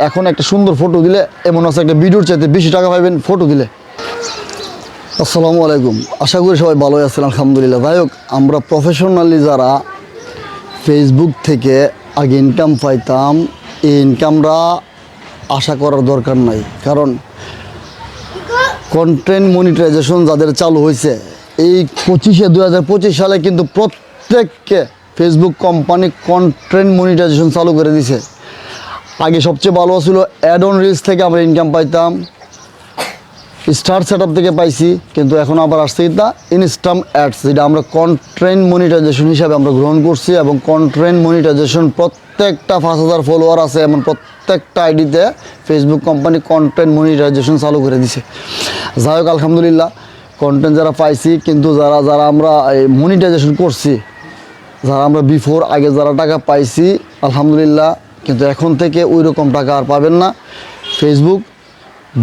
এখন একটা সুন্দর ফটো দিলে এমন আছে একটা ভিডিওর চাইতে বেশি টাকা পাবেন ফটো দিলে। আসসালামু আলাইকুম, আশা করি সবাই ভালোই আছেন আলহামদুলিল্লাহ। যাই হোক, আমরা প্রফেশনালি যারা ফেসবুক থেকে আগে ইনকাম পাইতাম, এই ইনকামরা আশা করার দরকার নাই। কারণ কন্টেন্ট মনিটাইজেশন যাদের চালু হয়েছে এই 2025 সালে কিন্তু প্রত্যেককে ফেসবুক কোম্পানি কন্টেন্ট মনিটাইজেশন চালু করে দিছে। আগে সবচেয়ে ভালো ছিল অ্যাড অন রিলস থেকে আমরা ইনকাম পাইতাম, স্টার সেটআপ থেকে পাইছি, কিন্তু এখন আবার আসছে এটা ইনস্টাম অ্যাডস, যেটা আমরা কন্টেন্ট মনিটাইজেশন হিসাবে আমরা গ্রহণ করছি। এবং কন্টেন্ট মনিটাইজেশন প্রত্যেকটা 5000 ফলোয়ার আছে এমন প্রত্যেকটা আইডিতে ফেসবুক কোম্পানি কন্টেন্ট মনিটাইজেশন চালু করে দিছে। যাই হোক, আলহামদুলিল্লাহ কন্টেন্ট যারা পাইছি, কিন্তু যারা আমরা মনিটাইজেশন করছি, যারা আমরা বিফোর আগে যারা টাকা পাইছি আলহামদুলিল্লাহ, কিন্তু এখন থেকে ওই রকম টাকা আর পাবেন না। ফেসবুক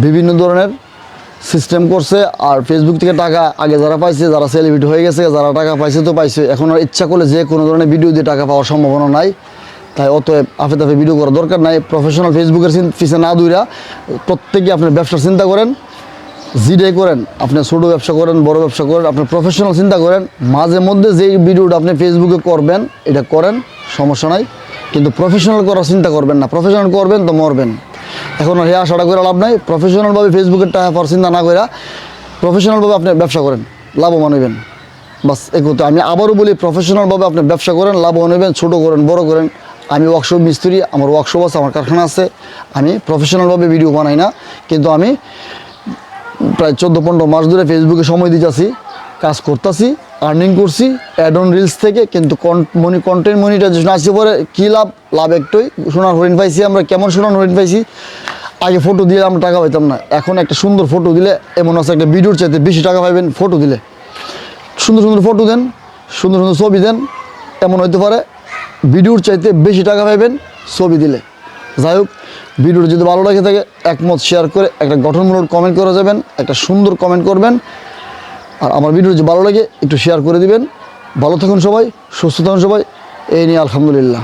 বিভিন্ন ধরনের সিস্টেম করছে। আর ফেসবুক থেকে টাকা আগে যারা পাইছে, যারা সেলিব্রিটি হয়ে গেছে, যারা টাকা পাইছে তো পাইছে, এখন আর ইচ্ছা করলে যে কোনো ধরনের ভিডিও দিয়ে টাকা পাওয়ার সম্ভাবনা নাই। তাই অতএব আফে তাফে ভিডিও করার দরকার নাই। প্রফেশনাল ফেসবুকের পিছনে না দৌড়া প্রত্যেকে আপনার ব্যবসার চিন্তা করেন, যেটাই করেন, আপনি ছোটো ব্যবসা করেন, বড় ব্যবসা করেন, আপনি প্রফেশনাল চিন্তা করেন। মাঝে মধ্যে যেই ভিডিওটা আপনি ফেসবুকে করবেন এটা করেন, সমস্যা নাই, কিন্তু প্রফেশনাল করার চিন্তা করবেন না। প্রফেশনাল করবেন তো মরবেন। এখন হে আশাটা করে লাভ নাই। প্রফেশনালভাবে ফেসবুকের টাকা পাওয়ার চিন্তা না করে প্রফেশনালভাবে আপনি ব্যবসা করেন, লাভবান হইবেন। বাস এই কথা আমি আবারও বলি, প্রফেশনালভাবে আপনি ব্যবসা করেন, লাভবান হইবেন। ছোটো করেন, বড় করেন। আমি ওয়ার্কশপ মিস্ত্রি, আমার ওয়ার্কশপ আছে, আমার কারখানা আছে। আমি প্রফেশনালভাবে ভিডিও বানাই না, কিন্তু আমি প্রায় 14-15 মাস ধরে ফেসবুকে সময় দিতেছি, কাজ করতেছি, আর্নিং করছি অ্যাড অন রিলস থেকে। কিন্তু কন্টেন্ট মনিটাইজেশন আসছে পরে কী লাভ একটাই, সোনার হরিণ পাইছি আমরা। কেমন সোনার হরিণ পাইছি? আগে ফটো দিয়ে আমরা টাকা পাইতাম না, এখন একটা সুন্দর ফটো দিলে এমন আছে একটা ভিডিওর চাইতে বেশি টাকা পাইবেন ফটো দিলে। সুন্দর সুন্দর ফটো দেন, সুন্দর সুন্দর ছবি দেন, এমন হইতে পারে ভিডিওর চাইতে বেশি টাকা পাইবেন ছবি দিলে। যাই হোক, ভিডিওটা যদি ভালো লাগে থাকে একমত শেয়ার করে একটা গঠনমূলক কমেন্ট করে যাবেন, একটা সুন্দর কমেন্ট করবেন। আর আমার ভিডিও যদি ভালো লাগে একটু শেয়ার করে দিবেন। ভালো থাকুন সবাই, সুস্থ থাকুন সবাই, এই নিয়ে আলহামদুলিল্লাহ।